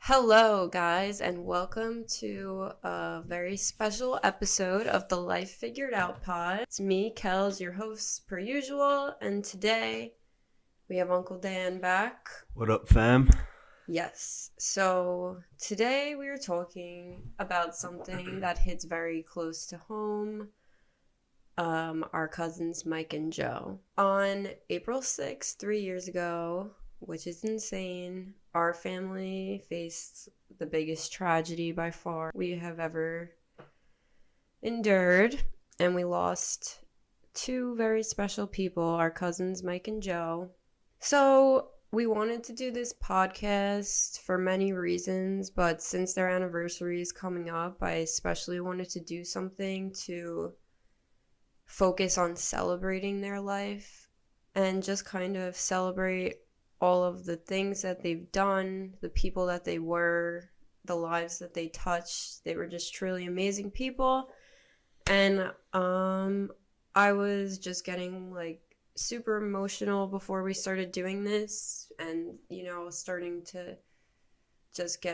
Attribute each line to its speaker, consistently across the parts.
Speaker 1: Hello, guys, and welcome to a very special episode of the Life Figured Out Pod. It's me, Kels, your host per usual, and today we have Uncle Dan back.
Speaker 2: What up, fam?
Speaker 1: Yes, so today we are talking about something that hits very close to home. Our cousins Mike and Joe. On April 6th, 3 years ago, which is insane, our family faced the biggest tragedy by far we have ever endured, and we lost two very special people, our cousins Mike and Joe. So we wanted to do this podcast for many reasons, but since their anniversary is coming up, I especially wanted to do something to focus on celebrating their life and just kind of celebrate all of the things that they've done, the people that they were, the lives that they touched. They were just truly amazing people. And I was just getting like super emotional before we started doing this, and starting to just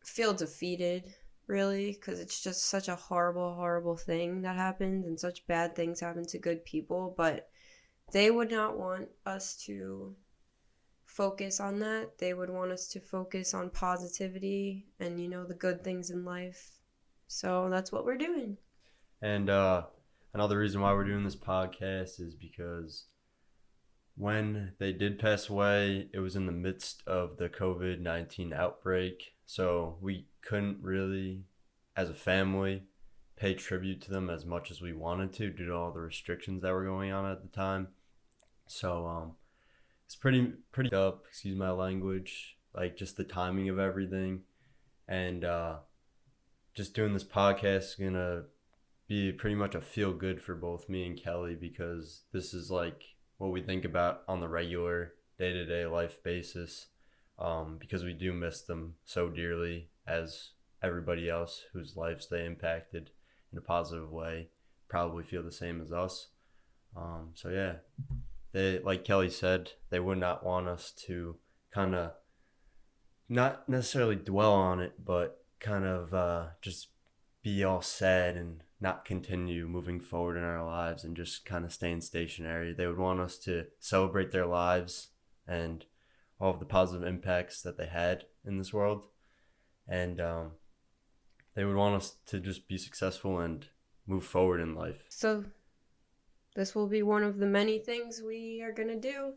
Speaker 1: feel defeated, really, because it's just such a horrible thing that happens, and such bad things happen to good people. But they would not want us to focus on that. They would want us to focus on positivity and, the good things in life. So that's what we're doing.
Speaker 2: And another reason why we're doing this podcast is because when they did pass away, it was in the midst of the COVID-19 outbreak. So we couldn't really, as a family, pay tribute to them as much as we wanted to due to all the restrictions that were going on at the time. So it's pretty up, excuse my language, like just the timing of everything. And just doing this podcast is going to be pretty much a feel good for both me and Kelly, because this is like what we think about on the regular day-to-day life basis, because we do miss them so dearly, as everybody else whose lives they impacted in a positive way probably feel the same as us. So yeah, they, like Kelly said, they would not want us to kind of not necessarily dwell on it, but kind of just be all sad and not continue moving forward in our lives and just kind of staying stationary. They would want us to celebrate their lives and all of the positive impacts that they had in this world. And they would want us to just be successful and move forward in life.
Speaker 1: So this will be one of the many things we are going to do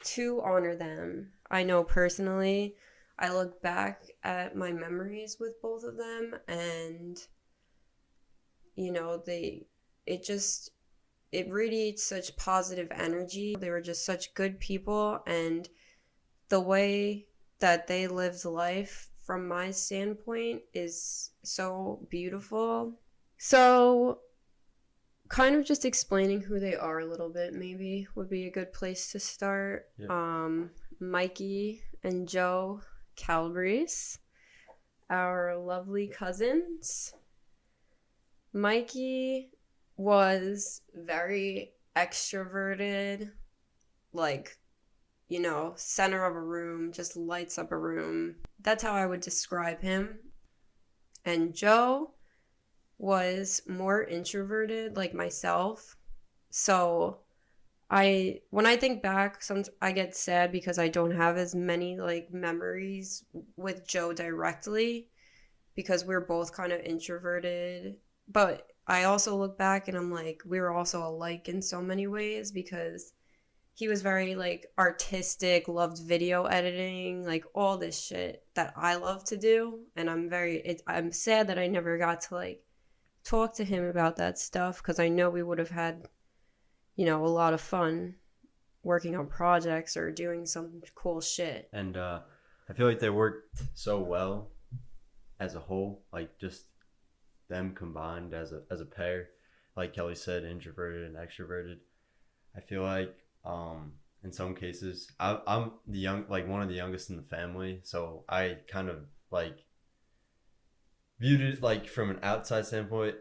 Speaker 1: to honor them. I know personally, I look back at my memories with both of them, and it radiates such positive energy. They were just such good people, and the way that they lived life from my standpoint is so beautiful. So kind of just explaining who they are a little bit maybe would be a good place to start.
Speaker 2: Yeah.
Speaker 1: Mikey and Joe Calabrese, our lovely cousins. Mikey was very extroverted, like, center of a room, just lights up a room. That's how I would describe him. And Joe was more introverted, like myself. So when I think back, I get sad because I don't have as many like memories with Joe directly, because we're both kind of introverted. But I also look back and I'm like, we were also alike in so many ways, because he was very like artistic, loved video editing, like all this shit that I love to do. And I'm sad that I never got to like talk to him about that stuff, because I know we would have had, a lot of fun working on projects or doing some cool shit.
Speaker 2: And I feel like they worked so well as a whole, like just them combined as a pair. Like Kelly said, introverted and extroverted. I feel like in some cases I'm one of the youngest in the family, so I kind of like viewed it like from an outside standpoint.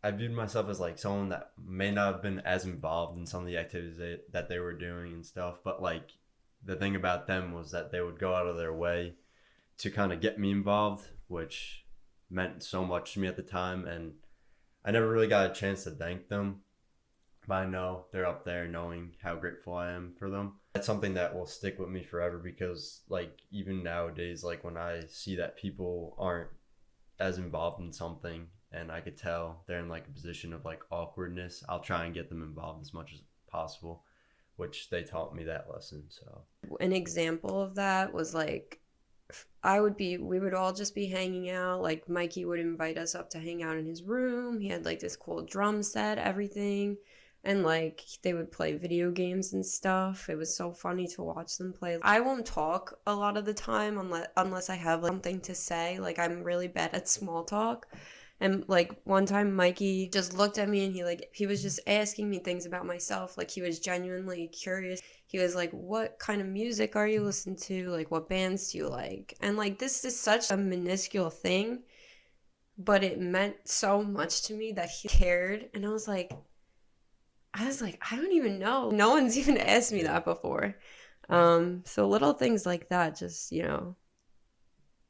Speaker 2: I viewed myself as like someone that may not have been as involved in some of the activities that they were doing and stuff, but like the thing about them was that they would go out of their way to kind of get me involved, which meant so much to me at the time. And I never really got a chance to thank them, but I know they're up there knowing how grateful I am for them. That's something that will stick with me forever because, like, even nowadays, like, when I see that people aren't as involved in something and I could tell they're in, like, a position of, like, awkwardness, I'll try and get them involved as much as possible, which they taught me that lesson. So
Speaker 1: an example of that was, like, we would all just be hanging out. Like, Mikey would invite us up to hang out in his room. He had, like, this cool drum set, everything. And, like, they would play video games and stuff. It was so funny to watch them play. I won't talk a lot of the time unless I have, like, something to say. Like, I'm really bad at small talk. And, like, one time Mikey just looked at me and he was just asking me things about myself. Like, he was genuinely curious. He was like, what kind of music are you listening to? Like, what bands do you like? And, like, this is such a minuscule thing, but it meant so much to me that he cared. And I was like, I don't even know. No one's even asked me that before. So little things like that, just, it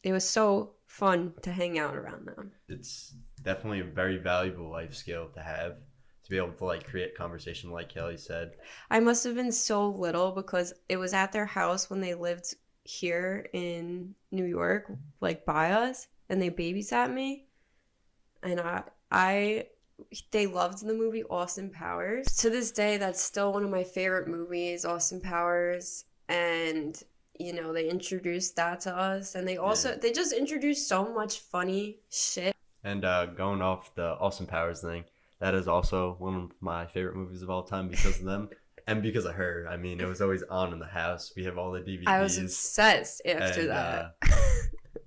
Speaker 1: was so fun to hang out around them.
Speaker 2: It's definitely a very valuable life skill to have, to be able to, like, create conversation, like Kelly said.
Speaker 1: I must have been so little because it was at their house when they lived here in New York, like, by us, and they babysat me. And they loved the movie Austin Powers. To this day, that's still one of my favorite movies, Austin Powers. And, they introduced that to us. And they just introduced so much funny shit.
Speaker 2: And going off the Austin Powers thing, that is also one of my favorite movies of all time because of them and because of her. I mean, it was always on in the house. We have all the DVDs.
Speaker 1: I was obsessed after that.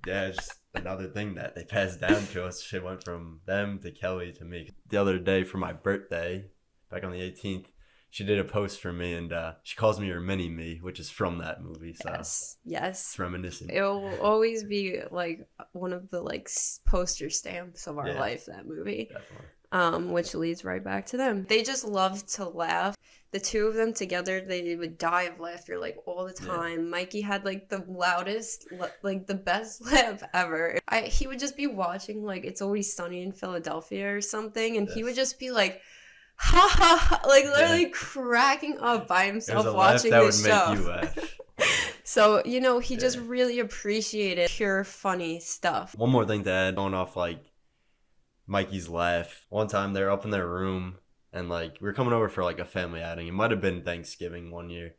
Speaker 2: Yeah, just another thing that they passed down to us. Shit went from them to Kelly to me. The other day for my birthday, back on the 18th, she did a post for me, and she calls me her mini-me, which is from that movie. So
Speaker 1: yes.
Speaker 2: It's reminiscent.
Speaker 1: It will always be, like, one of the, like, poster stamps of our life, that movie.
Speaker 2: Definitely.
Speaker 1: Which leads right back to them. They just loved to laugh. The two of them together, they would die of laughter, like, all the time. Yeah. Mikey had, like, the loudest, like, the best laugh ever. He would just be watching, like, It's Always Sunny in Philadelphia or something, and he would just be like, ha ha ha, like, literally cracking up by himself watching this show.
Speaker 2: That would make you laugh.
Speaker 1: So, he just really appreciated pure funny stuff.
Speaker 2: One more thing to add, going off, like, Mikey's laugh. One time they were up in their room and, like, we were coming over for, like, a family outing. It might have been Thanksgiving one year.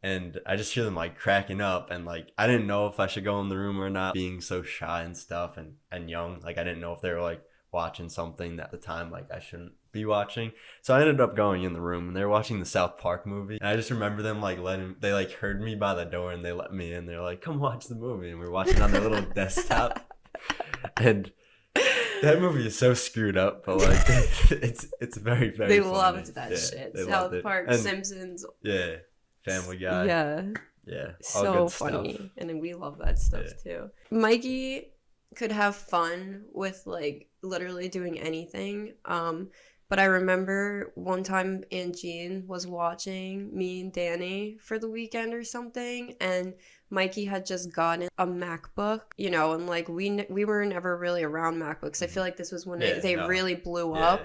Speaker 2: And I just hear them, like, cracking up, and, like, I didn't know if I should go in the room or not, being so shy and stuff and young. Like, I didn't know if they were, like, watching something that at the time, like, I shouldn't be watching. So I ended up going in the room, and they were watching the South Park movie. And I just remember them, like, they, like, heard me by the door, and they let me in. They're like, come watch the movie. And we were watching on their little desktop. And that movie is so screwed up, but, like, it's very, very
Speaker 1: They
Speaker 2: funny.
Speaker 1: loved that shit. South Park, and Simpsons.
Speaker 2: Yeah. Family Guy. Yeah.
Speaker 1: So funny. Stuff. And then we love that stuff too. Mikey could have fun with, like, literally doing anything. But I remember one time Aunt Jean was watching me and Danny for the weekend or something, and Mikey had just gotten a MacBook, and, like, we were never really around MacBooks. I feel like this was when they really blew up.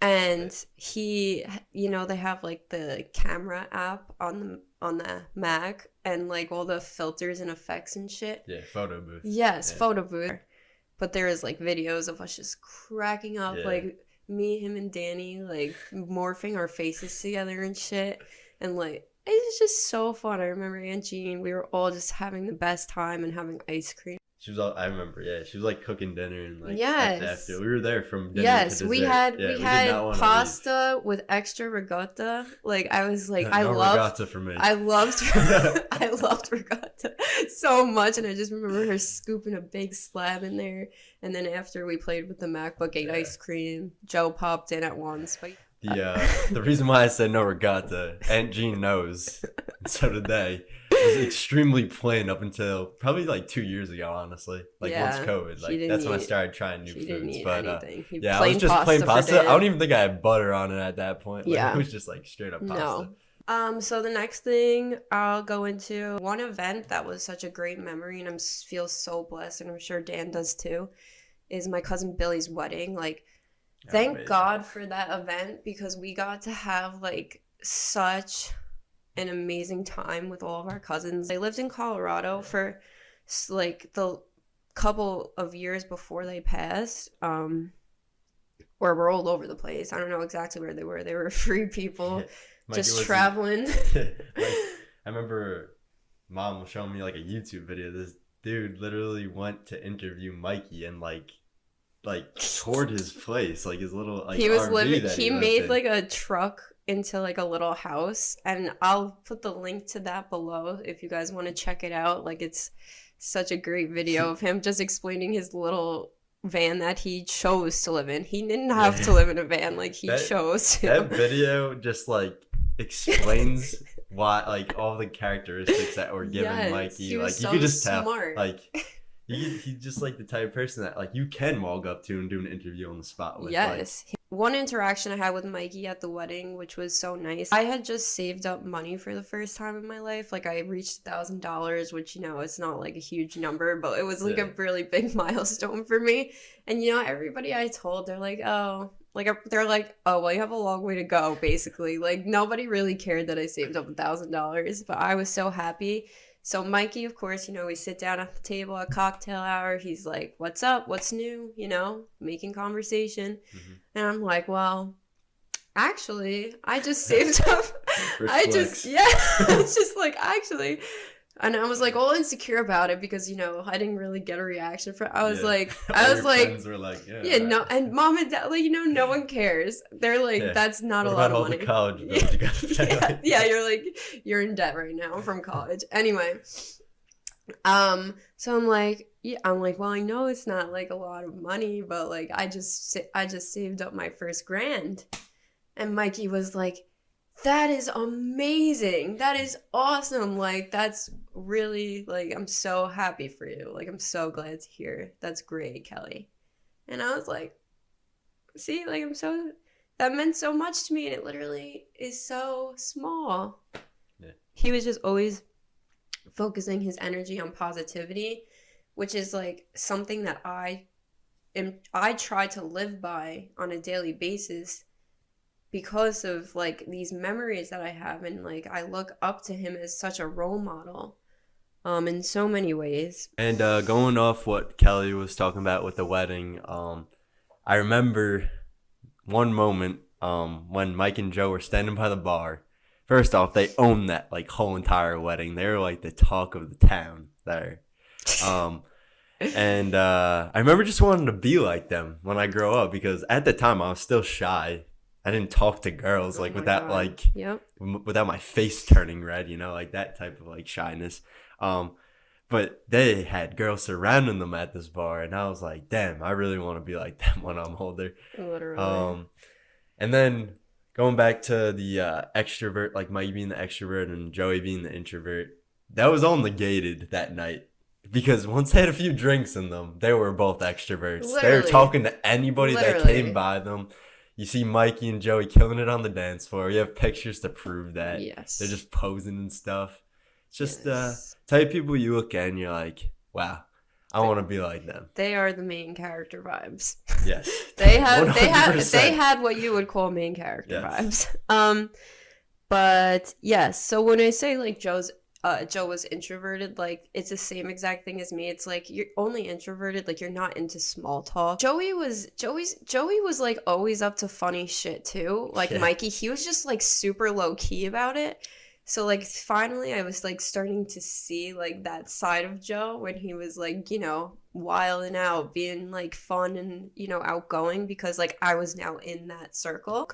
Speaker 1: And he, they have, like, the camera app on the Mac and, like, all the filters and effects and shit.
Speaker 2: Yeah, photo booth.
Speaker 1: Yes, photo booth. But there is, like, videos of us just cracking up, like, me, him, and Danny, like, morphing our faces together and shit. And, like, it was just so fun. I remember Aunt Jean, we were all just having the best time and having ice cream.
Speaker 2: I remember, she was, like, cooking dinner and, like, after. We were there from dinner to dessert.
Speaker 1: we had pasta with extra ricotta. Like, I was like,
Speaker 2: ricotta for me.
Speaker 1: I loved ricotta so much, and I just remember her scooping a big slab in there. And then after we played with the MacBook, ate ice cream. Joe popped in at once. But
Speaker 2: the reason why I said no ricotta, Aunt Jean knows, and so did they. It was extremely plain up until probably, like, 2 years ago, honestly. Like, once COVID, like, that's when I started trying new foods. But I was just plain pasta. I don't even think I had butter on it at that point. Like, it was just, like, straight up pasta.
Speaker 1: So the next thing I'll go into, one event that was such a great memory, and I feel so blessed, and I'm sure Dan does too, is my cousin Billy's wedding. Like, thank
Speaker 2: Amazing.
Speaker 1: God for that event, because we got to have like such an amazing time with all of our cousins. They lived in Colorado for like the couple of years before they passed. Or we're all over the place. I don't know exactly where they were. They were free people.
Speaker 2: Like,
Speaker 1: just traveling.
Speaker 2: I remember Mom was showing me like a YouTube video. This dude literally went to interview Mikey and like toured his place, like his little like
Speaker 1: he was
Speaker 2: RV
Speaker 1: living.
Speaker 2: that
Speaker 1: He
Speaker 2: lived
Speaker 1: made
Speaker 2: in.
Speaker 1: like a truck into like a little house, and I'll put the link to that below if you guys want to check it out. Like, it's such a great video of him just explaining his little van that he chose to live in. He didn't have to live in a van, like he chose to.
Speaker 2: That video just like explains why, like, all the characteristics that were given Mikey. Like, you could just tell, like, he's just like the type of person that like you can walk up to and do an interview on the spot with.
Speaker 1: Yes. One interaction I had with Mikey at the wedding, which was so nice. I had just saved up money for the first time in my life. Like, I reached $1,000, which, you know, it's not like a huge number, but it was like a really big milestone for me. And, you know, everybody I told, they're like, oh, well, you have a long way to go, basically. Like, nobody really cared that I saved up $1,000, but I was so happy. So Mikey, of course, you know, we sit down at the table at cocktail hour. He's like, what's up? What's new? You know, making conversation. Mm-hmm. And I'm like, well, actually, I just saved up. It's just like, actually. And I was like all insecure about it because, you know, I didn't really get a reaction from. I was like,
Speaker 2: friends were like,
Speaker 1: no, and mom and dad, like, you know, no one cares. They're like, that's not a lot of money.
Speaker 2: What about all the college bills you got to pay?
Speaker 1: You're like, you're in debt right now from college. Anyway, so I'm like, well, I know it's not like a lot of money, but like, I just saved up my first $1,000, and Mikey was like, that is amazing. That is awesome. Like, that's really, like, I'm so happy for you. Like, I'm so glad to hear. That's great, Kelly. And I was like, see, like, that meant so much to me, and it literally is so small. Yeah. He was just always focusing his energy on positivity, which is like something that I try to live by on a daily basis, because of like these memories that I have, and like I look up to him as such a role model in so many ways.
Speaker 2: And going off what Kelly was talking about with the wedding, I remember one moment when Mike and Joe were standing by the bar. First off, they owned that like whole entire wedding. They were like the talk of the town there. And I remember just wanting to be like them when I grow up, because at the time I was still shy. I didn't talk to girls like without without my face turning red, you know, like that type of like shyness. But they had girls surrounding them at this bar, and I was like, damn, I really want to be like them when I'm older.
Speaker 1: Literally.
Speaker 2: And then going back to the extrovert, like Mike being the extrovert and Joey being the introvert, that was all negated that night. Because once they had a few drinks in them, they were both extroverts. Literally. They were talking to anybody that came by them. You see Mikey and Joey killing it on the dance floor. You have pictures to prove that.
Speaker 1: Yes.
Speaker 2: They're just posing and stuff. It's just type of people you look at and you're like, wow, I want to be like them.
Speaker 1: They are the main character vibes.
Speaker 2: Yes.
Speaker 1: they had what you would call main character vibes. But yes, so when I say like Joe was introverted, like it's the same exact thing as me. It's like you're only introverted, like you're not into small talk. Joey was like always up to funny shit too. Like Mikey, he was just like super low key about it. So like finally I was like starting to see like that side of Joe when he was like, you know, wilding out, being like fun and, you know, outgoing, because like I was now in that circle.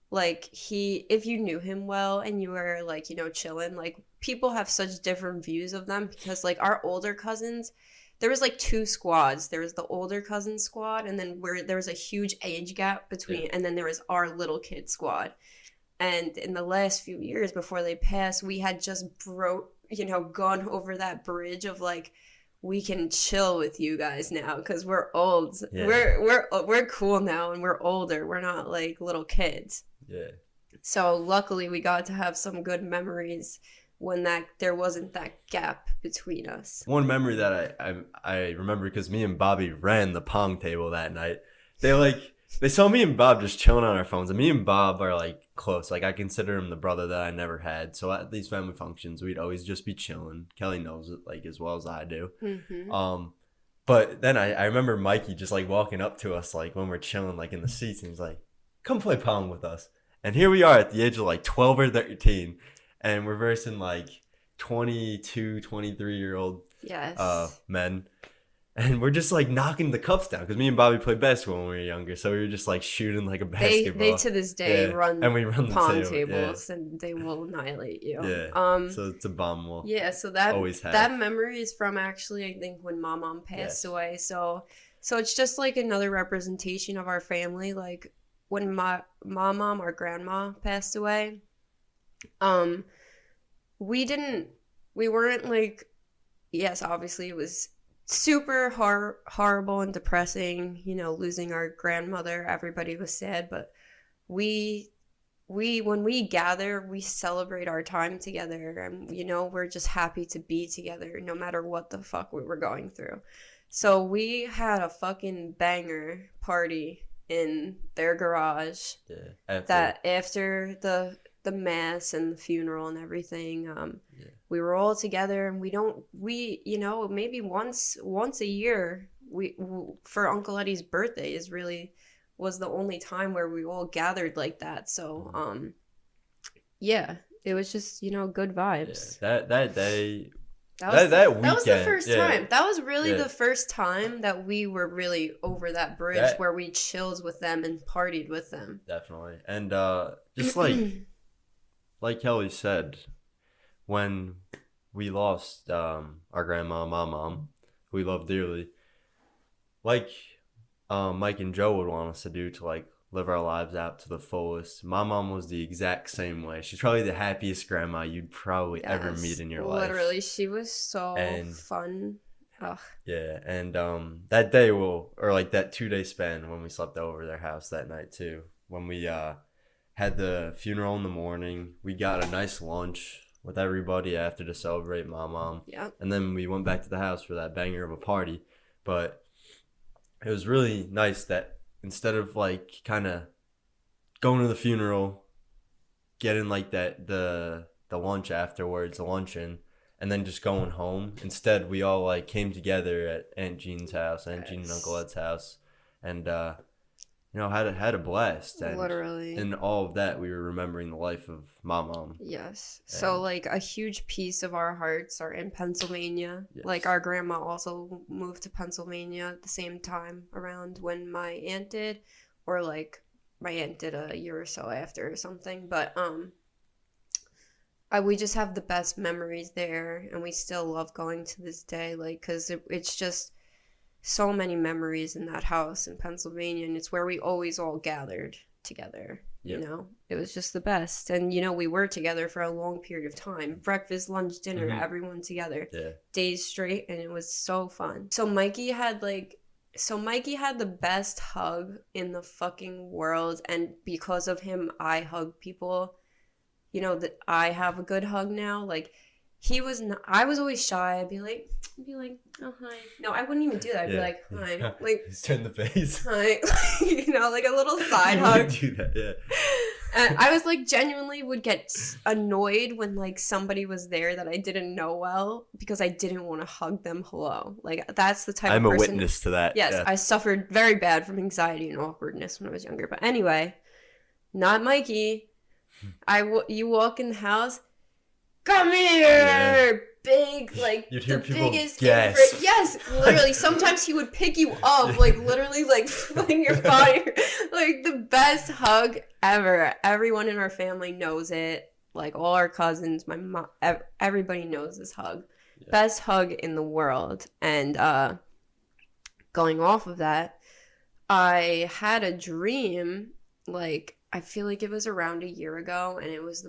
Speaker 1: Like if you knew him well and you were like, you know, chilling, like people have such different views of them, because like our older cousins, there was like two squads. There was the older cousin squad, and then there was a huge age gap between, and then there was our little kid squad. And in the last few years before they passed, we had just gone over that bridge of like, we can chill with you guys now because we're old. Yeah. We're cool now and we're older. We're not like little kids.
Speaker 2: Yeah.
Speaker 1: So luckily we got to have some good memories when there wasn't that gap between us.
Speaker 2: One memory that I remember, because me and Bobby ran the pong table that night. They saw me and Bob just chilling on our phones, and me and Bob are like close. Like, I consider him the brother that I never had. So at these family functions, we'd always just be chilling. Kelly knows it like as well as I do.
Speaker 1: Mm-hmm.
Speaker 2: But then I remember Mikey just like walking up to us like when we're chilling like in the seats, and he's like, "Come play pong with us." And here we are at the age of like 12 or 13, and we're versing like 22, 23-year-old
Speaker 1: Yes.
Speaker 2: men. And we're just like knocking the cups down, because me and Bobby played basketball when we were younger, so we were just like shooting like a basketball.
Speaker 1: They to this day run,
Speaker 2: and we run
Speaker 1: pong
Speaker 2: the
Speaker 1: tables, and they will annihilate you.
Speaker 2: Yeah. So it's a bomb. We'll
Speaker 1: so
Speaker 2: always have.
Speaker 1: that memory is from actually, I think, when my mom passed away. So it's just like another representation of our family. Like when my mom, our grandma, passed away, we weren't like, yes, obviously it was super horrible and depressing, losing our grandmother. Everybody was sad, but we when we gather, we celebrate our time together, and we're just happy to be together no matter what the fuck we were going through. So we had a fucking banger party in their garage. After the mass and the funeral and everything, we were all together, and maybe once a year, for Uncle Eddie's birthday was the only time where we all gathered like that. So it was just good vibes.
Speaker 2: That day,
Speaker 1: that
Speaker 2: weekend,
Speaker 1: was the first time. That was really the first time that we were really over that bridge where we chilled with them and partied with them.
Speaker 2: Definitely. And just like Kelly said, when we lost our grandma, my mom, who we love dearly, like Mike and Joe would want us to do, to like live our lives out to the fullest. My mom was the exact same way. She's probably the happiest grandma you'd probably ever meet in your life.
Speaker 1: Literally, she was so fun. Ugh.
Speaker 2: Yeah, and that day or like that 2-day span when we slept over their house that night too, when we had the funeral in the morning, we got a nice lunch with everybody after to celebrate my mom.
Speaker 1: Yeah.
Speaker 2: And then we went back to the house for that banger of a party. But it was really nice that instead of like kind of going to the funeral, getting like the lunch afterwards, the luncheon, and then just going home, instead we all like came together at Aunt Jean's house, Aunt Jean and Uncle Ed's house, and had a blast. And
Speaker 1: literally,
Speaker 2: in all of that, we were remembering the life of my mom.
Speaker 1: Yes. So like a huge piece of our hearts are in Pennsylvania.
Speaker 2: Yes.
Speaker 1: Like our grandma also moved to Pennsylvania at the same time around when my aunt did, or like my aunt did a year or so after or something. But we just have the best memories there, and we still love going to this day, like, because it's just so many memories in that house in Pennsylvania, and it's where we always all gathered together. Yep. It was just the best. And we were together for a long period of time, breakfast, lunch, dinner, everyone together, days straight, and it was so fun. So Mikey had the best hug in the fucking world, and because of him, I hug people. That I have a good hug now. Like, I was always shy. I'd be like, oh, hi. No, I wouldn't even do that. I'd be like, hi. Like,
Speaker 2: just turn the face.
Speaker 1: Hi. Like a little side hug.
Speaker 2: Do that, yeah.
Speaker 1: And I was like, genuinely would get annoyed when like somebody was there that I didn't know well, because I didn't want to hug them hello. Like, that's the type of person.
Speaker 2: I'm a witness to that.
Speaker 1: Yes, yeah. I suffered very bad from anxiety and awkwardness when I was younger. But anyway, not Mikey. You walk in the house, come here, big, like,
Speaker 2: you'd hear
Speaker 1: the
Speaker 2: people
Speaker 1: biggest
Speaker 2: gasp.
Speaker 1: Yes, literally. Sometimes he would pick you up, like, literally, like, fling your body, like, the best hug ever. Everyone in our family knows it, like, all our cousins, my mom, everybody knows this hug. Yeah. Best hug in the world. And going off of that, I had a dream, like, I feel like it was around a year ago, and it was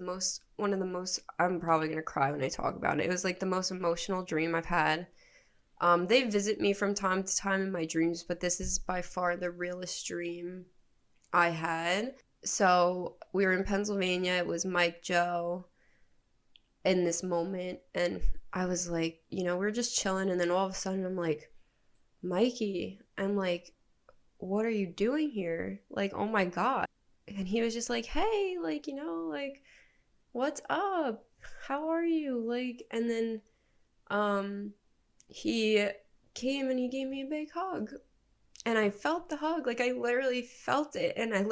Speaker 1: one of the most, I'm probably going to cry when I talk about it. It was like the most emotional dream I've had. They visit me from time to time in my dreams, but this is by far the realest dream I had. So we were in Pennsylvania. It was Mike, Joe in this moment. And I was like, we were just chilling. And then all of a sudden, I'm like, Mikey, I'm like, what are you doing here? Like, oh my God. And he was just like, hey, like, like, what's up? How are you? Like, and then he came and he gave me a big hug. And I felt the hug. Like, I literally felt it. And I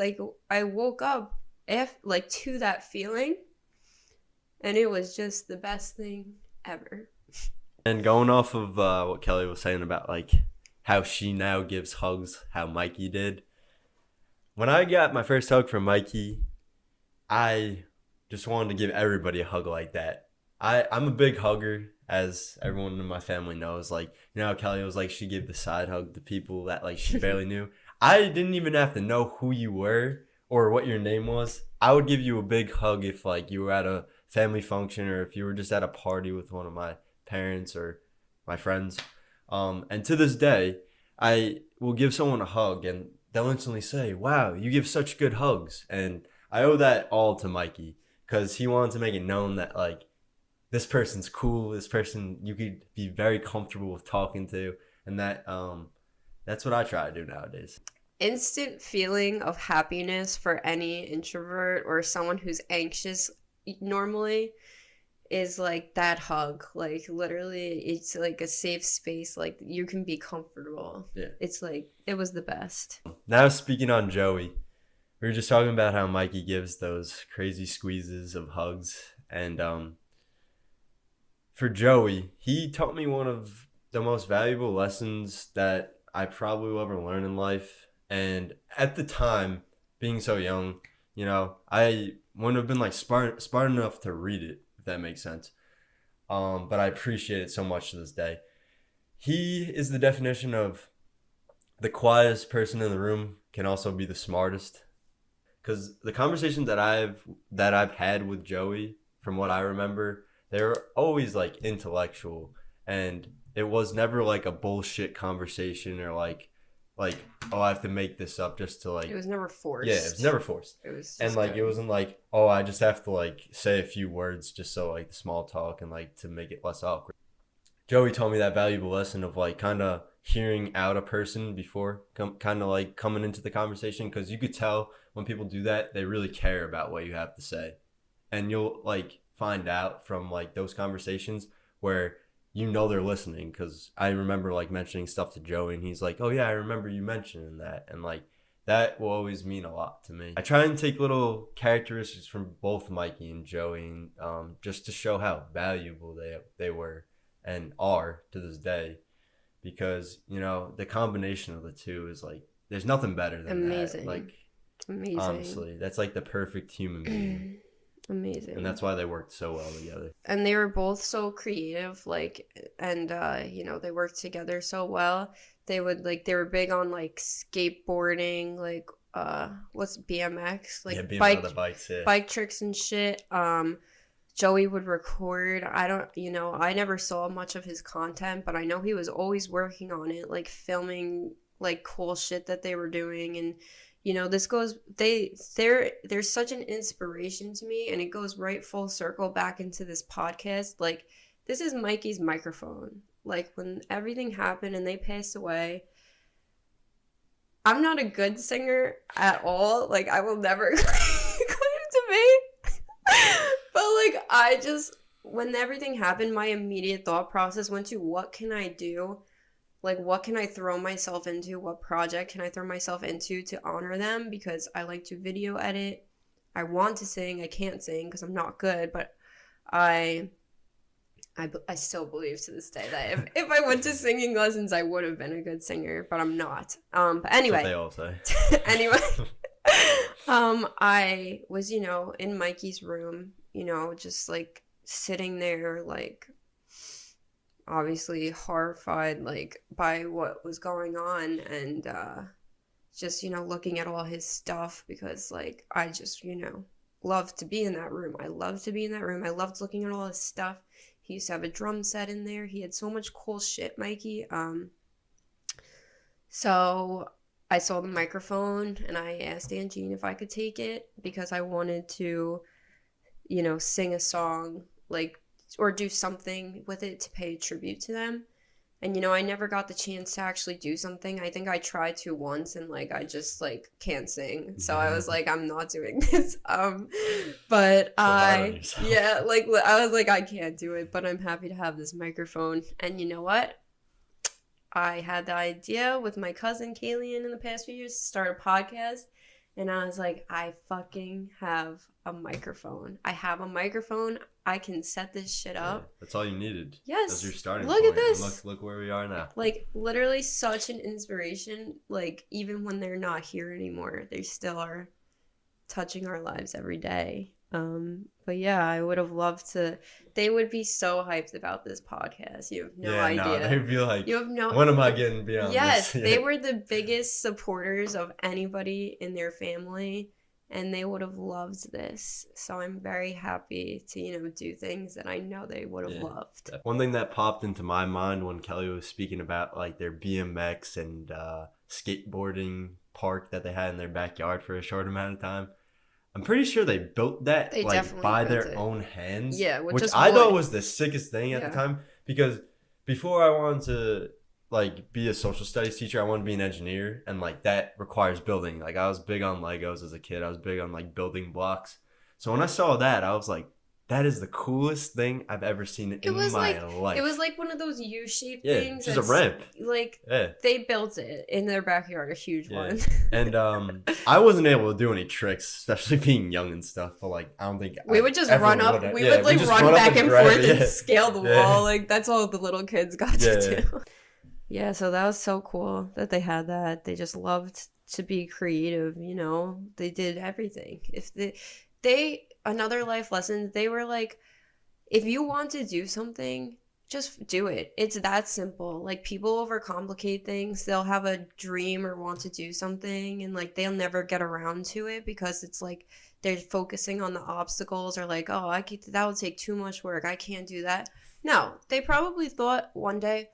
Speaker 1: woke up to that feeling. And it was just the best thing ever.
Speaker 2: And going off of what Kelly was saying about like how she now gives hugs, how Mikey did. When I got my first hug from Mikey, I just wanted to give everybody a hug like that. I'm a big hugger, as everyone in my family knows. Like, how Kelly was like, she gave the side hug to people that like she barely knew. I didn't even have to know who you were or what your name was. I would give you a big hug if like you were at a family function or if you were just at a party with one of my parents or my friends. And to this day, I will give someone a hug and they'll instantly say, wow, you give such good hugs. And I owe that all to Mikey because he wanted to make it known that like this person's cool, this person you could be very comfortable with talking to, and that's what I try to do nowadays.
Speaker 1: Instant feeling of happiness for any introvert or someone who's anxious normally is like that hug. Like, literally, it's like a safe space. Like, you can be comfortable.
Speaker 2: Yeah.
Speaker 1: It's like, it was the best.
Speaker 2: Now, speaking on Joey, we were just talking about how Mikey gives those crazy squeezes of hugs. And for Joey, he taught me one of the most valuable lessons that I probably will ever learn in life. And at the time, being so young, I wouldn't have been like smart enough to read it, if that makes sense. But I appreciate it so much to this day. He is the definition of the quietest person in the room can also be the smartest. Because the conversations that I've had with Joey, from what I remember, they were always like intellectual, and it was never like a bullshit conversation or like oh, I have to make this up just to like.
Speaker 1: It was never forced.
Speaker 2: Yeah, it was never forced.
Speaker 1: It was
Speaker 2: and like
Speaker 1: good.
Speaker 2: It wasn't like, oh, I just have to like say a few words just so like the small talk and like to make it less awkward. Joey told me that valuable lesson of like kind of hearing out a person before kind of like coming into the conversation, because you could tell when people do that they really care about what you have to say, and you'll like find out from like those conversations where they're listening, because I remember like mentioning stuff to Joey and he's like, oh yeah, I remember you mentioning that, and like that will always mean a lot to me. I try and take little characteristics from both Mikey and Joey, just to show how valuable they were and are to this day, because the combination of the two is like there's nothing better than
Speaker 1: amazing.
Speaker 2: That. Like
Speaker 1: amazing.
Speaker 2: Honestly, that's like the perfect human being.
Speaker 1: Amazing.
Speaker 2: And that's why they worked so well together.
Speaker 1: And they were both so creative, and they worked together so well. They were big on like skateboarding, like what's BMX, like
Speaker 2: bikes, yeah.
Speaker 1: Bike tricks and shit. Joey would record. I never saw much of his content, but I know he was always working on it, like filming like cool shit that they were doing. And they're such an inspiration to me, and it goes right full circle back into this podcast. Like, this is Mikey's microphone. Like, when everything happened and they passed away, I'm not a good singer at all. Like, I will never claim to be. But like, when everything happened, my immediate thought process went to, what can I do? Like, what can I throw myself into? What project can I throw myself into to honor them? Because I like to video edit. I want to sing. I can't sing because I'm not good. But I still believe to this day that if I went to singing lessons, I would have been a good singer. But I'm not. But anyway.
Speaker 2: That's what they all say.
Speaker 1: Anyway. I was, in Mikey's room, just like sitting there, like, obviously horrified like by what was going on, and just looking at all his stuff, because like I just loved to be in that room. I loved looking at all his stuff. He used to have a drum set in there. He had so much cool shit, Mikey. So I saw the microphone and I asked Angine if I could take it because I wanted to, sing a song, like, or do something with it to pay tribute to them. And, I never got the chance to actually do something. I think I tried to once and, like, I just, like, can't sing. So I was like, I'm not doing this. But yeah, like, I was like, I can't do it, but I'm happy to have this microphone. And you know what? I had the idea with my cousin Kayleen in the past few years to start a podcast. And I was like, I fucking have a microphone. I have a microphone. I can set this shit up.
Speaker 2: That's all you needed.
Speaker 1: Yes.
Speaker 2: That's your starting
Speaker 1: Look
Speaker 2: point.
Speaker 1: at this.
Speaker 2: Look where we are now.
Speaker 1: Like, literally such an inspiration. Like, even when they're not here anymore, they still are touching our lives every day. But yeah, I would have loved to. They would be so hyped about this podcast. You have no idea.
Speaker 2: No, they'd be like,
Speaker 1: you have no.
Speaker 2: When am I getting beyond
Speaker 1: yes,
Speaker 2: this?
Speaker 1: They were the biggest supporters of anybody in their family, and they would have loved this. So I'm very happy to, do things that I know they would have loved.
Speaker 2: One thing that popped into my mind when Kelly was speaking about like their BMX and skateboarding park that they had in their backyard for a short amount of time. I'm pretty sure they built that by their own hands.
Speaker 1: Yeah,
Speaker 2: which I thought was the sickest thing at the time, because before I wanted to like be a social studies teacher, I wanted to be an engineer, and like that requires building. Like I was big on Legos as a kid. I was big on like building blocks. So when I saw that, I was like, that is the coolest thing I've ever seen in my life.
Speaker 1: It was like one of those U-shaped things.
Speaker 2: Just a ramp.
Speaker 1: Like, they built it in their backyard, a huge one.
Speaker 2: And I wasn't able to do any tricks, especially being young and stuff. But like, I don't think
Speaker 1: we would just run up. We would like run back and forth and scale the wall. Like that's all the little kids got to do. Yeah, so that was so cool that they had that. They just loved to be creative. They did everything. If they another life lesson, they were like, if you want to do something, just do it. It's that simple. Like, people overcomplicate things. They'll have a dream or want to do something, and like they'll never get around to it because it's like they're focusing on the obstacles, or like, oh, that would take too much work, I can't do that. No, they probably thought one day,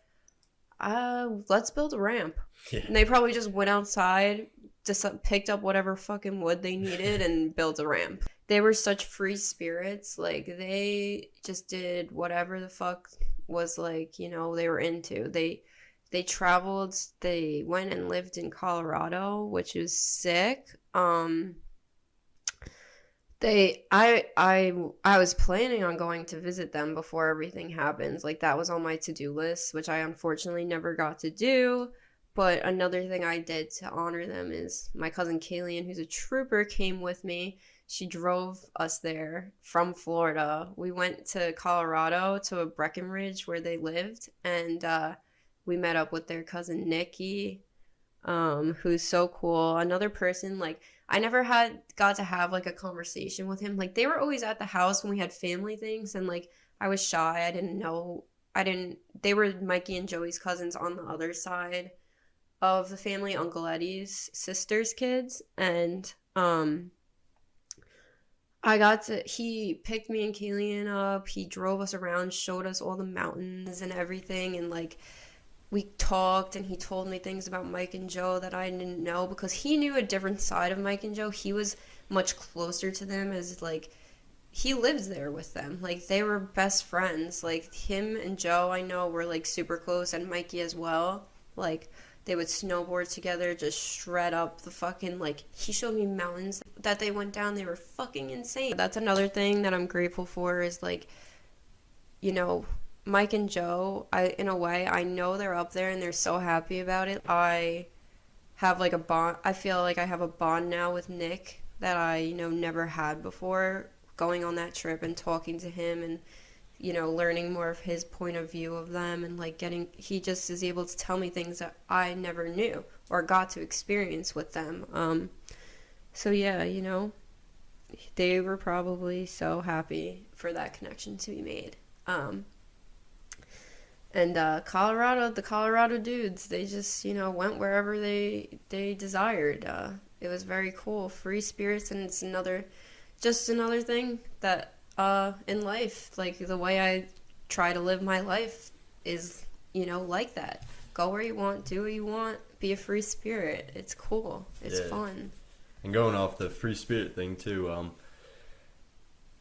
Speaker 1: let's build a ramp. And they probably just went outside, just picked up whatever fucking wood they needed and built a ramp. They were such free spirits. Like, they just did whatever the fuck was, like, they were into. They traveled. They went and lived in Colorado, which was sick. I was planning on going to visit them before everything happens. Like, that was on my to-do list, which I unfortunately never got to do. But another thing I did to honor them is my cousin Kayleen, who's a trooper, came with me. She drove us there from Florida. We went to Colorado to a Breckenridge where they lived, and we met up with their cousin Nikki, who's so cool. Another person, like, I never got to have like a conversation with him. Like, they were always at the house when we had family things, and like I was shy. They were Mikey and Joey's cousins on the other side of the family, Uncle Eddie's sister's kids, and he picked me and Kayleen up. He drove us around, showed us all the mountains and everything, and like we talked, and he told me things about Mike and Joe that I didn't know, because he knew a different side of Mike and Joe. He was much closer to them, as like he lived there with them. Like, they were best friends. Like, him and Joe, I know, were like super close, and Mikey as well. Like, they would snowboard together, just shred up the fucking, like, he showed me mountains that they went down. They were fucking insane. That's another thing that I'm grateful for is, like, Mike and Joe, in a way, I know they're up there and they're so happy about it. I have, like, a bond. I feel like I have a bond now with Nick that I, never had before, going on that trip and talking to him and, learning more of his point of view of them, and like he just is able to tell me things that I never knew or got to experience with them. So yeah, they were probably so happy for that connection to be made. And the Colorado dudes, they just, went wherever they desired. It was very cool, free spirits, and it's another thing that in life, like, the way I try to live my life is, like that. go where you want, do what you want, be a free spirit. It's cool. It's fun.
Speaker 2: And going off the free spirit thing too,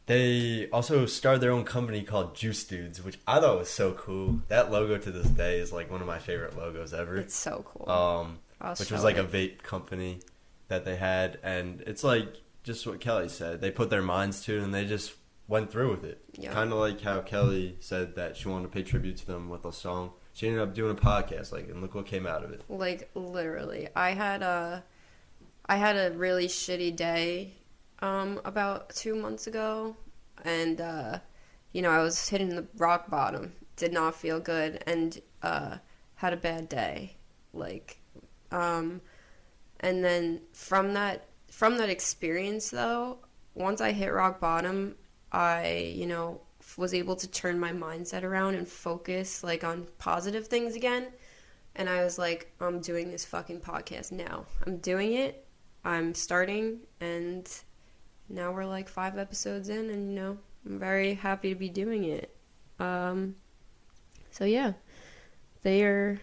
Speaker 2: they also started their own company called Juice Dudes, which I thought was so cool. That logo to this day is like one of my favorite logos ever.
Speaker 1: It's so cool.
Speaker 2: Which was like a vape company that they had, and it's like just what Kelly said. They put their minds to it and they just went through with it. Yep. Kind of like how Kelly said that she wanted to pay tribute to them with a song. She ended up doing a podcast, and look what came out of it.
Speaker 1: Like, literally. I had a really shitty day about 2 months ago, and I was hitting the rock bottom. Did not feel good, and had a bad day. And then from that experience, though, once I hit rock bottom, I was able to turn my mindset around and focus on positive things again. And I was like, I'm doing this fucking podcast now. I'm doing it. I'm starting, and now we're 5 episodes in, and I'm very happy to be doing it. So yeah, they are,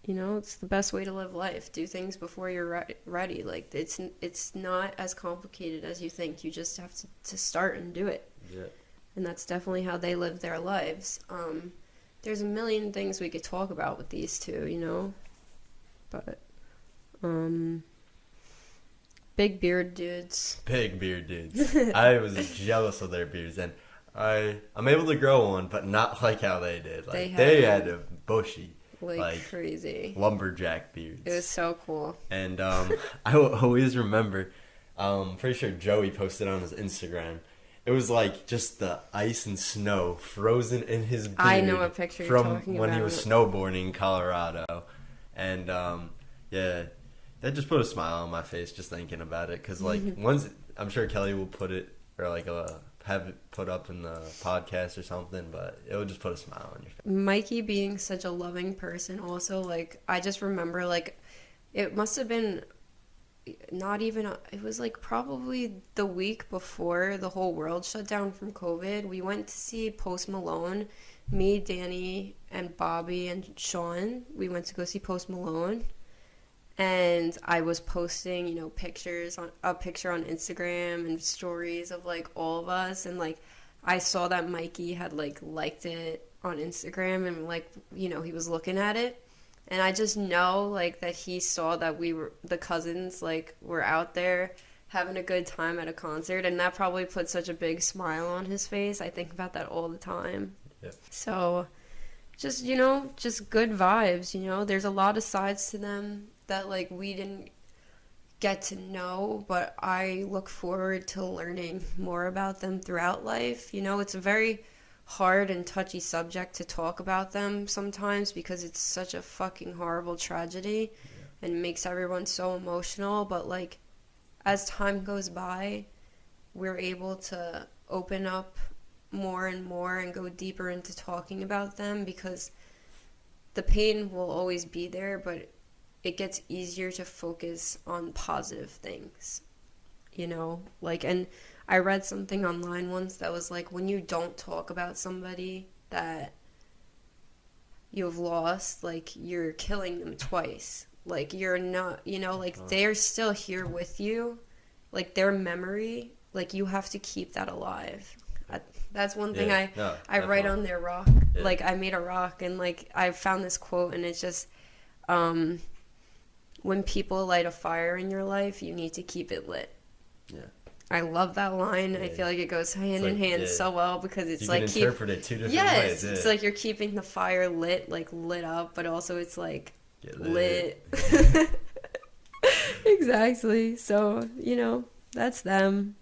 Speaker 1: it's the best way to live life. Do things before you're ready. It's not as complicated as you think. You just have to start and do it.
Speaker 2: Yeah.
Speaker 1: And that's definitely how they live their lives. There's a million things we could talk about with these two, but big beard dudes.
Speaker 2: Big beard dudes. I was jealous of their beards, and I'm able to grow one, but not like how they did. They had a bushy,
Speaker 1: crazy
Speaker 2: lumberjack beards.
Speaker 1: It was so cool.
Speaker 2: And I will always remember. Pretty sure Joey posted on his Instagram. It was just the ice and snow frozen in his beard.
Speaker 1: I know what picture you're talking
Speaker 2: from when
Speaker 1: about.
Speaker 2: he was snowboarding in Colorado. And, yeah, that just put a smile on my face just thinking about it. Because, once, I'm sure Kelly will put it, or, have it put up in the podcast or something, but it would just put a smile on your face.
Speaker 1: Mikey being such a loving person also, I just remember, it must have been... it was probably the week before the whole world shut down from COVID. We went to see Post Malone. Me, Danny, and Bobby, and Sean. We went to go see Post Malone. And I was posting, pictures on a picture on Instagram and stories of all of us. And I saw that Mikey had liked it on Instagram, and he was looking at it. And I just know, that he saw that we were, the cousins, were out there having a good time at a concert. And that probably put such a big smile on his face. I think about that all the time.
Speaker 2: Yeah.
Speaker 1: So, just, just good vibes, There's a lot of sides to them that, we didn't get to know. But I look forward to learning more about them throughout life. It's a very... hard and touchy subject to talk about them sometimes because it's such a fucking horrible tragedy and makes everyone so emotional, but as time goes by, we're able to open up more and more and go deeper into talking about them because the pain will always be there, but it gets easier to focus on positive things, and I read something online once that was when you don't talk about somebody that you've lost, you're killing them twice. You're not, they're still here with you. Their memory, you have to keep that alive. That's one thing I write on their rock. Yeah. I made a rock and I found this quote and it's just, when people light a fire in your life, you need to keep it lit.
Speaker 2: Yeah.
Speaker 1: I love that line. Yeah. I feel it goes hand in hand so well because it's
Speaker 2: you can interpret it two different ways.
Speaker 1: Yeah. It's you're keeping the fire lit, lit up, but also it's
Speaker 2: get
Speaker 1: lit. Exactly. So, that's them.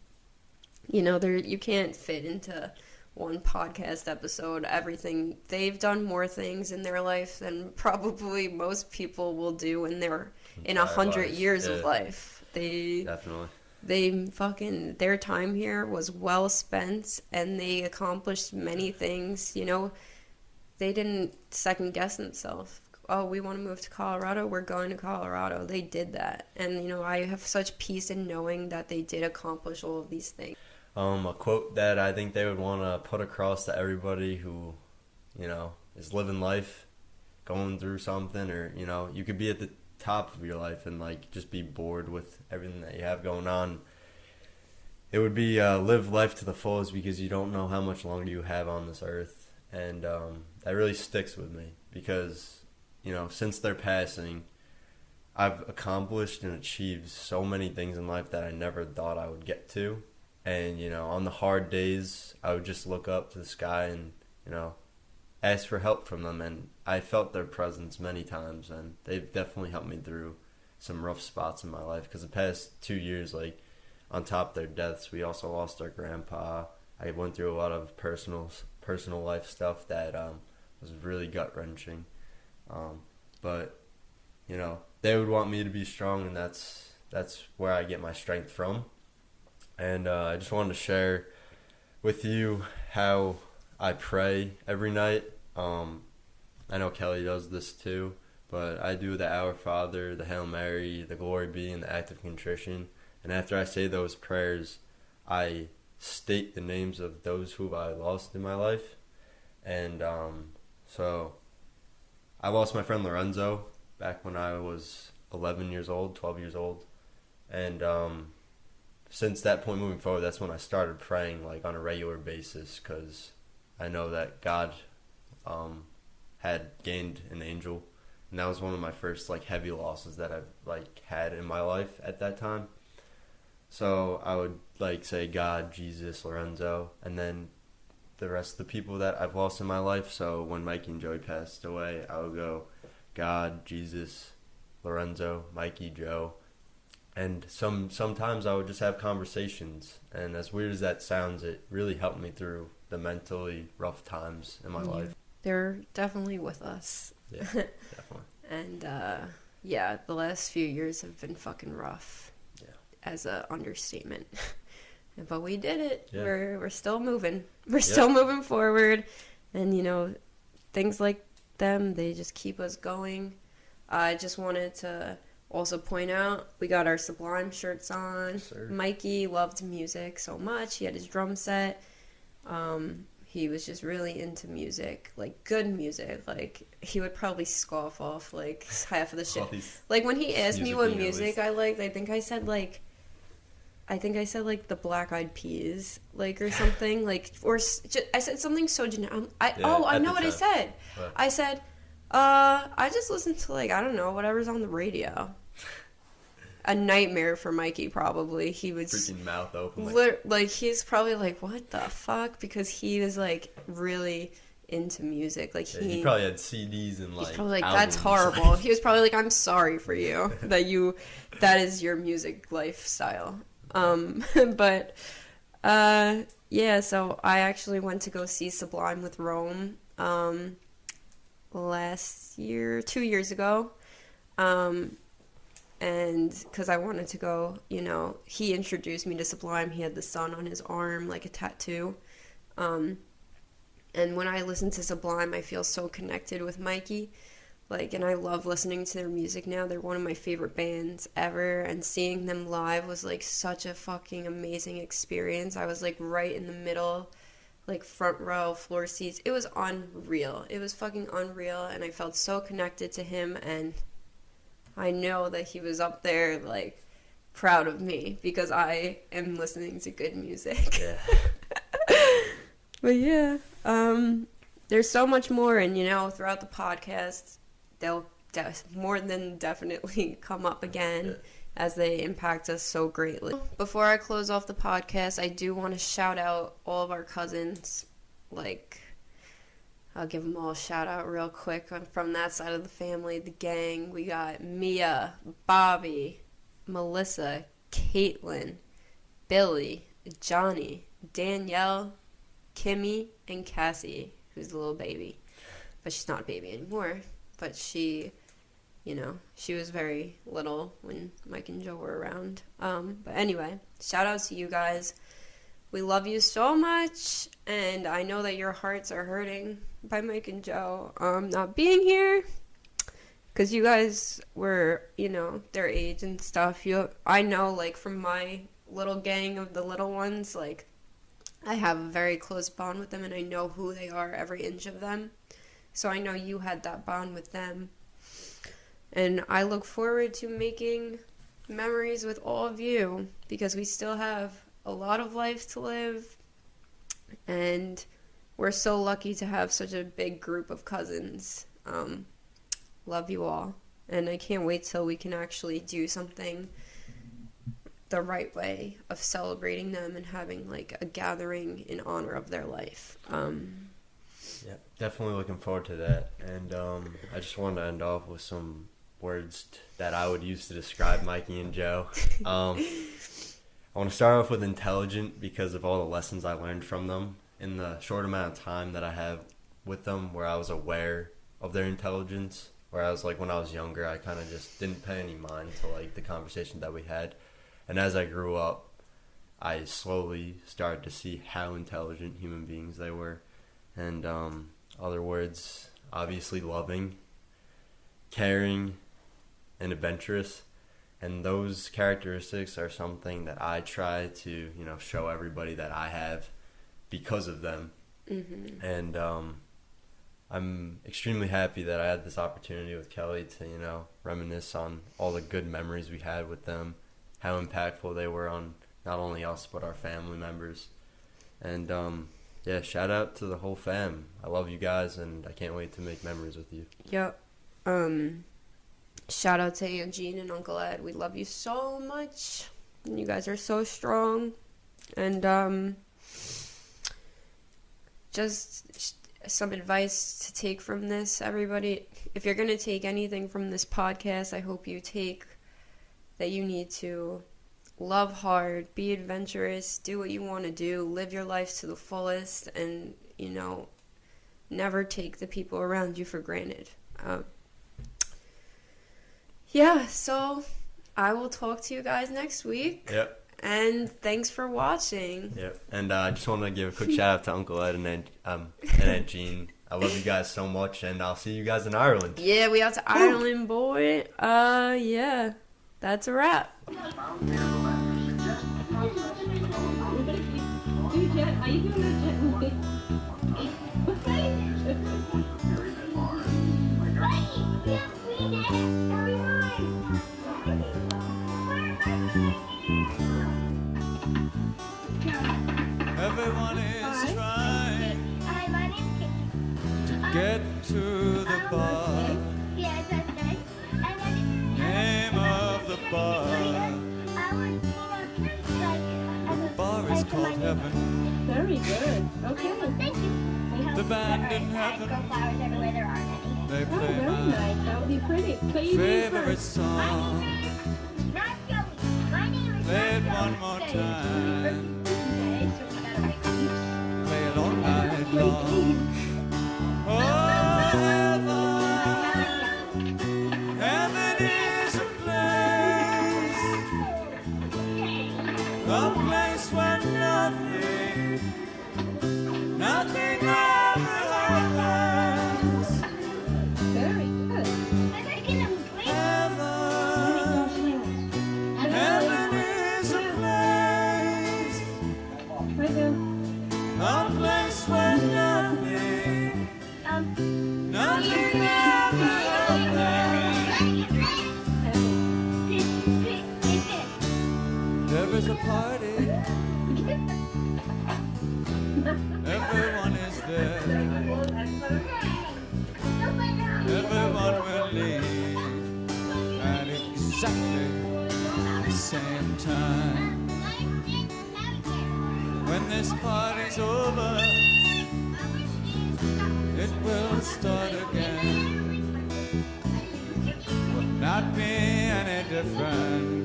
Speaker 1: You can't fit into one podcast episode everything. They've done more things in their life than probably most people will do in 100 years of life.
Speaker 2: Definitely.
Speaker 1: Their time here was well spent and they accomplished many things. They didn't second guess themselves. Oh, we want to move to Colorado, we're going to Colorado. They did that. And, I have such peace in knowing that they did accomplish all of these things.
Speaker 2: A quote that I think they would want to put across to everybody who, is living life going through something, or you know, you could be at the top of your life and like just be bored with everything that you have going on. It would be live life to the fullest, because you don't know how much longer you have on this earth, and that really sticks with me because, you know, since their passing, I've accomplished and achieved so many things in life that I never thought I would get to. And, you know, on the hard days, I would just look up to the sky and, you know, ask for help from them. And I felt their presence many times, and they've definitely helped me through some rough spots in my life. Because the past 2 years, like, on top of their deaths, we also lost our grandpa. I went through a lot of personal life stuff that was really gut-wrenching. But, you know, they would want me to be strong, and that's where I get my strength from. And I just wanted to share with you how I pray every night. I know Kelly does this too, but I do the Our Father, the Hail Mary, the Glory Be, and the Act of Contrition. And after I say those prayers, I state the names of those who I lost in my life. And so I lost my friend Lorenzo back when I was 11 years old, 12 years old. And since that point moving forward, that's when I started praying like on a regular basis, because I know that God had gained an angel. And that was one of my first like heavy losses that I've like had in my life at that time. So I would like say God, Jesus, Lorenzo, and then the rest of the people that I've lost in my life. So when Mikey and Joey passed away, I would go God, Jesus, Lorenzo, Mikey, Joe. And sometimes I would just have conversations. And as weird as that sounds, it really helped me through the mentally rough times in my life.
Speaker 1: They're definitely with us.
Speaker 2: Yeah, definitely.
Speaker 1: And yeah, the last few years have been fucking rough.
Speaker 2: Yeah.
Speaker 1: As a understatement. But we did it.
Speaker 2: Yeah.
Speaker 1: We're still moving. We're still moving forward. And, you know, things like them, they just keep us going. I just wanted to also point out, we got our Sublime shirts on.
Speaker 2: Sir.
Speaker 1: Mikey loved music so much. He had his drum set. He was just really into music, like good music. Like he would probably scoff off like half of the shit. Like when he asked me what music I liked, I think I said like the Black Eyed Peas, like or something, like or I said something so generic. I know what I said. What? I said, I just listen to like I don't know whatever's on the radio. A nightmare for Mikey, probably. He was
Speaker 2: freaking mouth open.
Speaker 1: Like he's probably like, what the fuck? Because he was like really into music. Like
Speaker 2: he probably had CDs and like.
Speaker 1: He's probably like,
Speaker 2: albums.
Speaker 1: that's horrible. He was probably like, I'm sorry for you that is your music lifestyle. But yeah. So I actually went to go see Sublime with Rome last year, 2 years ago. And because I wanted to go, you know, he introduced me to Sublime. He had the sun on his arm, like a tattoo. And when I listen to Sublime, I feel so connected with Mikey. Like, and I love listening to their music now. They're one of my favorite bands ever. And seeing them live was, like, such a fucking amazing experience. I was, like, right in the middle, like, front row, floor seats. It was unreal. It was fucking unreal. And I felt so connected to him, and I know that he was up there, like, proud of me because I am listening to good music.
Speaker 2: Yeah.
Speaker 1: But yeah, there's so much more, and you know, throughout the podcast, they'll more than definitely come up again as they impact us so greatly. Before I close off the podcast, I do want to shout out all of our cousins. Like, I'll give them all a shout out real quick from that side of the family, the gang. We got Mia, Bobby, Melissa, Caitlin, Billy, Johnny, Danielle, Kimmy, and Cassie, who's the little baby. But she's not a baby anymore. But she, you know, she was very little when Mike and Joe were around. But anyway, shout out to you guys. We love you so much, and I know that your hearts are hurting by Mike and Joe not being here, because you guys were, you know, their age and stuff. I know, like, from my little gang of the little ones, like, I have a very close bond with them, and I know who they are, every inch of them. So I know you had that bond with them. And I look forward to making memories with all of you because we still have a lot of life to live. And we're so lucky to have such a big group of cousins. Love you all. And I can't wait till we can actually do something the right way of celebrating them and having like a gathering in honor of their life.
Speaker 2: Yeah, definitely looking forward to that. And I just wanted to end off with some words that I would use to describe Mikey and Joe. I want to start off with intelligent because of all the lessons I learned from them in the short amount of time that I have with them, where I was aware of their intelligence. Whereas like when I was younger, I kind of just didn't pay any mind to like the conversation that we had. And as I grew up, I slowly started to see how intelligent human beings they were. And other words, obviously loving, caring, and adventurous. And those characteristics are something that I try to, show everybody that I have because of them. Mm-hmm. And I'm extremely happy that I had this opportunity with Kelly to, reminisce on all the good memories we had with them, how impactful they were on not only us but our family members. And shout out to the whole fam. I love you guys, and I can't wait to make memories with you.
Speaker 1: Yep. Shout out to Aunt Jean and Uncle Ed. We love you so much. And you guys are so strong. And just some advice to take from this, everybody. If you're going to take anything from this podcast, I hope you take that you need to love hard, be adventurous, do what you want to do, live your life to the fullest, and, never take the people around you for granted. So I will talk to you guys next week.
Speaker 2: Yep.
Speaker 1: And thanks for watching.
Speaker 2: Yep. And I just want to give a quick shout out to Uncle Ed and Aunt Jean. I love you guys so much, and I'll see you guys in Ireland.
Speaker 1: Yeah, we out to Ireland, boy. Yeah. That's a wrap.
Speaker 3: Everyone is trying to get to the bar. Name of the bar. The bar is called Heaven.
Speaker 4: Very good. Okay.
Speaker 5: Thank you.
Speaker 3: The band in Heaven.
Speaker 5: Flowers everywhere there aren't any.
Speaker 3: They
Speaker 4: Oh,
Speaker 3: play
Speaker 4: very
Speaker 3: my
Speaker 4: nice. That would be pretty. Play your name
Speaker 3: favorite
Speaker 4: first.
Speaker 3: song.
Speaker 5: Not Joey. My name is
Speaker 3: Play it
Speaker 5: not
Speaker 3: one
Speaker 5: Joey.
Speaker 3: more
Speaker 5: Say it.
Speaker 3: time.
Speaker 5: Okay, so we gotta write these.
Speaker 3: Play it all night long. Oh, heaven. Heaven is a place where nothing ever happens.
Speaker 4: Very good.
Speaker 5: I'm making them great.
Speaker 3: Heaven is a place,
Speaker 4: Right there.
Speaker 3: a place where nothing ever happens. There is a party, everyone is there, everyone will leave at exactly the same time. When this party's over, it will start again. Will not be any different.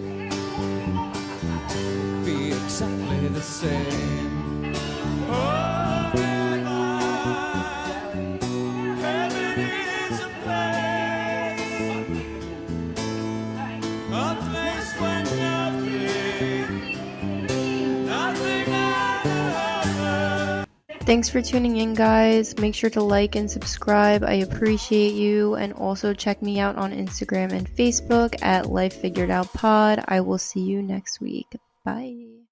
Speaker 3: Be exactly the same. Oh, heaven is a place where nothing ever.
Speaker 1: Thanks for tuning in, guys. Make sure to like and subscribe. I appreciate you. And also check me out on Instagram and Facebook at Life Figured Out Pod. I will see you next week. Bye.